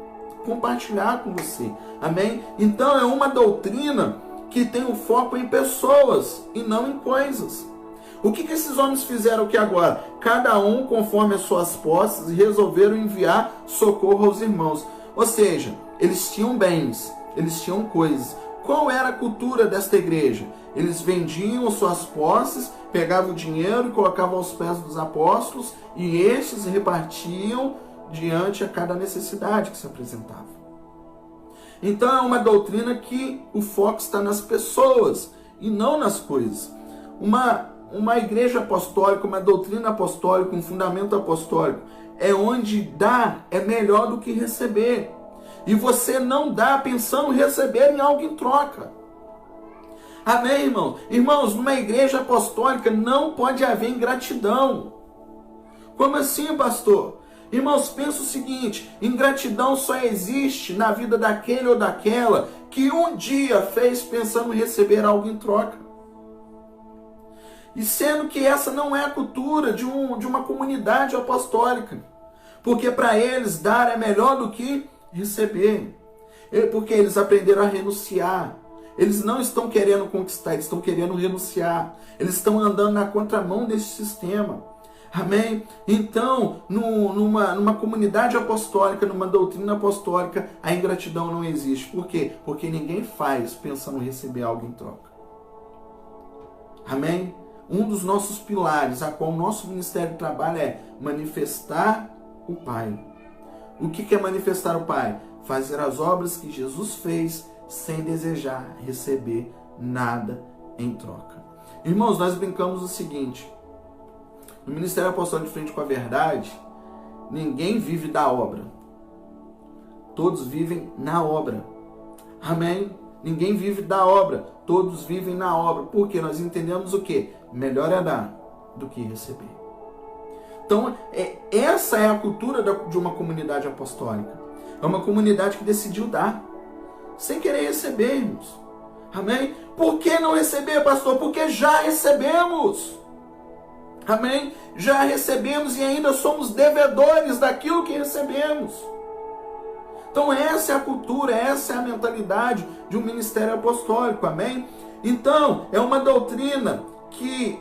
compartilhar com você. Amém? Então, é uma doutrina que tem o foco em pessoas e não em coisas. O que esses homens fizeram aqui agora? Cada um conforme as suas posses resolveram enviar socorro aos irmãos. Ou seja, eles tinham bens, eles tinham coisas. Qual era a cultura desta igreja? Eles vendiam suas posses, pegavam o dinheiro e colocavam aos pés dos apóstolos, e estes repartiam diante a cada necessidade que se apresentava. Então é uma doutrina que o foco está nas pessoas e não nas coisas. Uma igreja apostólica, uma doutrina apostólica, um fundamento apostólico, é onde dar é melhor do que receber. E você não dá pensando em receber em algo em troca. Amém, irmãos? Irmãos, numa igreja apostólica não pode haver ingratidão. Como assim, pastor? Irmãos, pensa o seguinte: ingratidão só existe na vida daquele ou daquela que um dia fez pensando em receber algo em troca. E sendo que essa não é a cultura de uma comunidade apostólica. Porque para eles dar é melhor do que receber. Porque eles aprenderam a renunciar. Eles não estão querendo conquistar, eles estão querendo renunciar. Eles estão andando na contramão desse sistema. Amém? Então, numa comunidade apostólica, numa doutrina apostólica, a ingratidão não existe. Por quê? Porque ninguém faz pensando em receber algo em troca. Amém? Um dos nossos pilares, a qual o nosso ministério trabalha, é manifestar o Pai. O que é manifestar o Pai? Fazer as obras que Jesus fez sem desejar receber nada em troca. Irmãos, nós brincamos o seguinte: no Ministério Apostólico de Frente com a Verdade, ninguém vive da obra. Todos vivem na obra. Amém? Ninguém vive da obra. Todos vivem na obra. Porque nós entendemos o quê? Melhor é dar do que receber. Então, essa é a cultura de uma comunidade apostólica. É uma comunidade que decidiu dar, sem querer receber, irmãos. Amém? Por que não receber, pastor? Porque já recebemos. Amém? Já recebemos e ainda somos devedores daquilo que recebemos. Então essa é a cultura, essa é a mentalidade de um ministério apostólico. Amém? Então, é uma doutrina que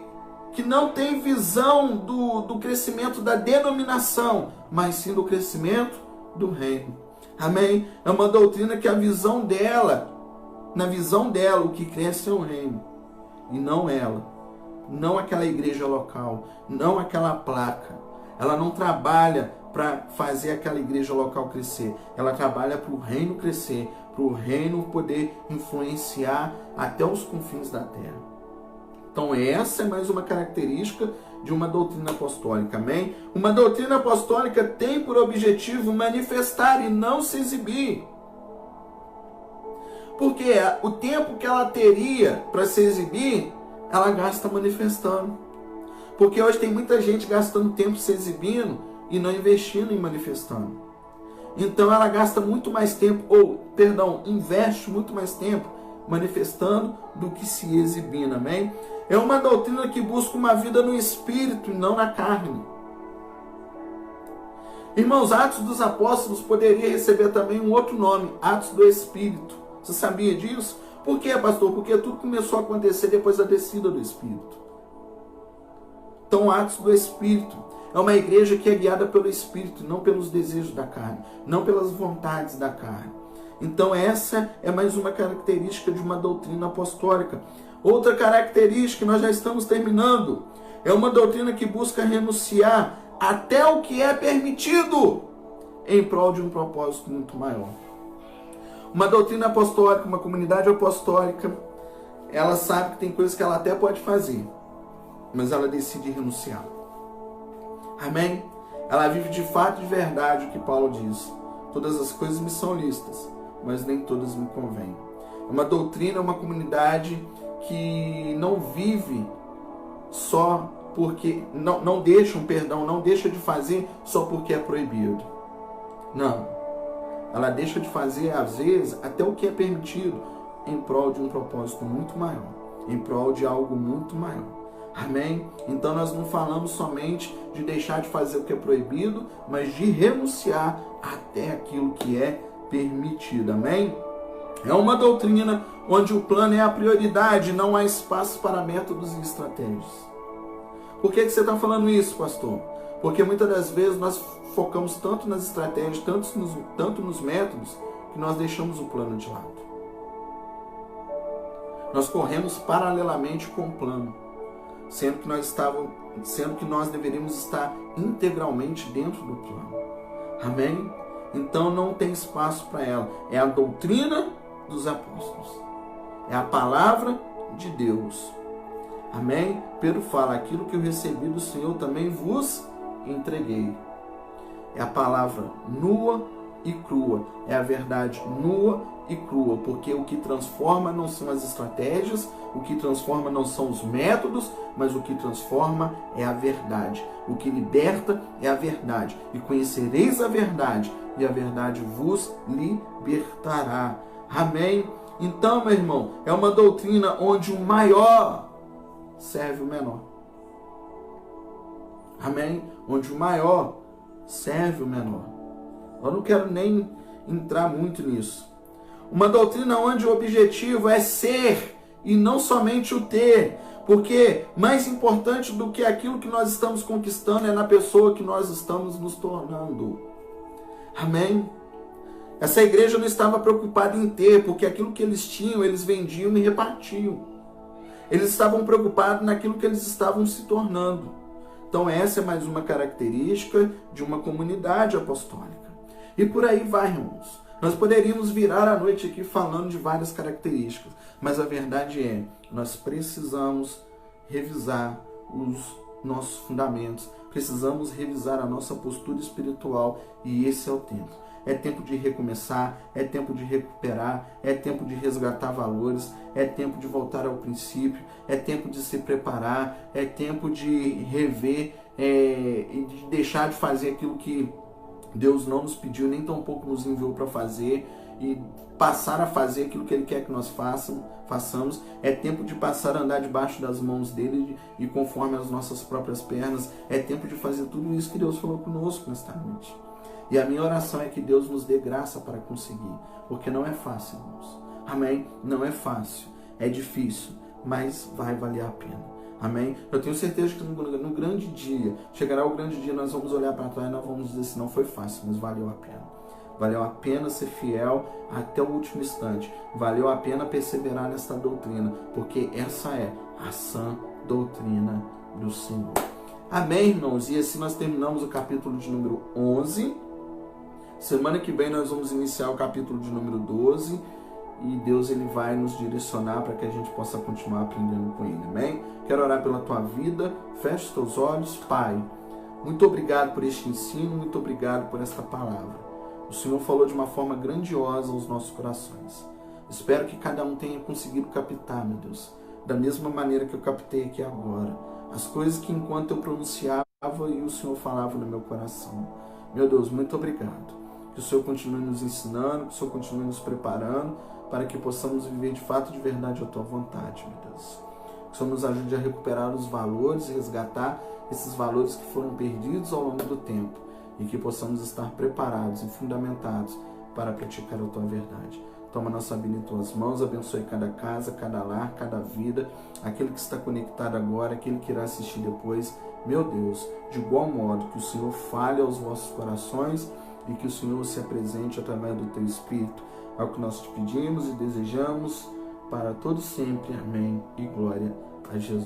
não tem visão do crescimento da denominação, mas sim do crescimento do reino. Amém? É uma doutrina que na visão dela, o que cresce é o reino, e não ela. Não aquela igreja local, não aquela placa. Ela não trabalha para fazer aquela igreja local crescer. Ela trabalha para o reino crescer, para o reino poder influenciar até os confins da terra. Então essa é mais uma característica de uma doutrina apostólica, amém? Uma doutrina apostólica tem por objetivo manifestar e não se exibir. Porque o tempo que ela teria para se exibir, ela gasta manifestando. Porque hoje tem muita gente gastando tempo se exibindo e não investindo em manifestando. Então ela gasta muito mais tempo, investe muito mais tempo manifestando do que se exibindo, amém? É uma doutrina que busca uma vida no espírito e não na carne. Irmãos, Atos dos Apóstolos poderia receber também um outro nome, Atos do Espírito. Você sabia disso? Por quê, pastor? Porque tudo começou a acontecer depois da descida do Espírito. Então, Atos do Espírito é uma igreja que é guiada pelo Espírito, não pelos desejos da carne, não pelas vontades da carne. Então, essa é mais uma característica de uma doutrina apostólica. Outra característica, nós já estamos terminando, é uma doutrina que busca renunciar até o que é permitido em prol de um propósito muito maior. Uma doutrina apostólica, uma comunidade apostólica, ela sabe que tem coisas que ela até pode fazer, mas ela decide renunciar. Amém? Ela vive de fato e de verdade o que Paulo diz. Todas as coisas me são lícitas, mas nem todas me convêm. É uma doutrina, uma comunidade que não vive só porque... Não deixa de fazer só porque é proibido. Não. Ela deixa de fazer, às vezes, até o que é permitido, em prol de um propósito muito maior, em prol de algo muito maior. Amém? Então nós não falamos somente de deixar de fazer o que é proibido, mas de renunciar até aquilo que é permitido. Amém? É uma doutrina onde o plano é a prioridade, não há espaço para métodos e estratégias. Por que você está falando isso, pastor? Porque muitas das vezes nós focamos tanto nas estratégias, tanto nos métodos, que nós deixamos o plano de lado. Nós corremos paralelamente com o plano, sendo que nós deveríamos estar integralmente dentro do plano. Amém? Então não tem espaço para ela. É a doutrina dos apóstolos. É a palavra de Deus. Amém? Pedro fala, aquilo que eu recebi do Senhor também vos entreguei. É a palavra nua e crua. É a verdade nua e crua. Porque o que transforma não são as estratégias, o que transforma não são os métodos, mas o que transforma é a verdade. O que liberta é a verdade. E conhecereis a verdade, e a verdade vos libertará. Amém? Então, meu irmão, é uma doutrina onde o maior serve o menor. Amém? Onde o maior serve o menor. Eu não quero nem entrar muito nisso. Uma doutrina onde o objetivo é ser e não somente o ter. Porque mais importante do que aquilo que nós estamos conquistando é na pessoa que nós estamos nos tornando. Amém? Essa igreja não estava preocupada em ter, porque aquilo que eles tinham, eles vendiam e repartiam. Eles estavam preocupados naquilo que eles estavam se tornando. Então essa é mais uma característica de uma comunidade apostólica. E por aí vai, irmãos. Nós poderíamos virar a noite aqui falando de várias características, mas a verdade é, nós precisamos revisar os nossos fundamentos, precisamos revisar a nossa postura espiritual, e esse é o tempo. é tempo de recomeçar, é tempo de recuperar, é tempo de resgatar valores, é tempo de voltar ao princípio, é tempo de se preparar, é tempo de rever e de deixar de fazer aquilo que Deus não nos pediu, nem tampouco nos enviou para fazer, e passar a fazer aquilo que Ele quer que nós façamos. É tempo de passar a andar debaixo das mãos dEle e conforme as nossas próprias pernas. É tempo de fazer tudo isso que Deus falou conosco nesta noite. E a minha oração é que Deus nos dê graça para conseguir, porque não é fácil, irmãos. Amém? Não é fácil, é difícil, mas vai valer a pena. Amém? Eu tenho certeza que no grande dia, chegará o grande dia, nós vamos olhar para trás e nós vamos dizer assim, não foi fácil, mas valeu a pena. Valeu a pena ser fiel até o último instante. Valeu a pena perseverar nesta doutrina, porque essa é a sã doutrina do Senhor. Amém, irmãos? E assim nós terminamos o capítulo de número 11. Semana que vem nós vamos iniciar o capítulo de número 12. E Deus ele vai nos direcionar para que a gente possa continuar aprendendo com Ele. Amém? Quero orar pela tua vida. Feche os teus olhos. Pai, muito obrigado por este ensino. Muito obrigado por esta palavra. O Senhor falou de uma forma grandiosa aos nossos corações. Espero que cada um tenha conseguido captar, meu Deus, da mesma maneira que eu captei aqui agora. As coisas que enquanto eu pronunciava e o Senhor falava no meu coração. Meu Deus, muito obrigado. Que o Senhor continue nos ensinando, que o Senhor continue nos preparando para que possamos viver de fato, de verdade, a Tua vontade, meu Deus. Que o Senhor nos ajude a recuperar os valores, resgatar esses valores que foram perdidos ao longo do tempo e que possamos estar preparados e fundamentados para praticar a Tua verdade. Toma nossa vida em Tuas mãos, abençoe cada casa, cada lar, cada vida, aquele que está conectado agora, aquele que irá assistir depois. Meu Deus, de igual modo que o Senhor fale aos vossos corações e que o Senhor se apresente através do Teu Espírito. É o que nós te pedimos e desejamos para todo sempre. Amém. E glória a Jesus.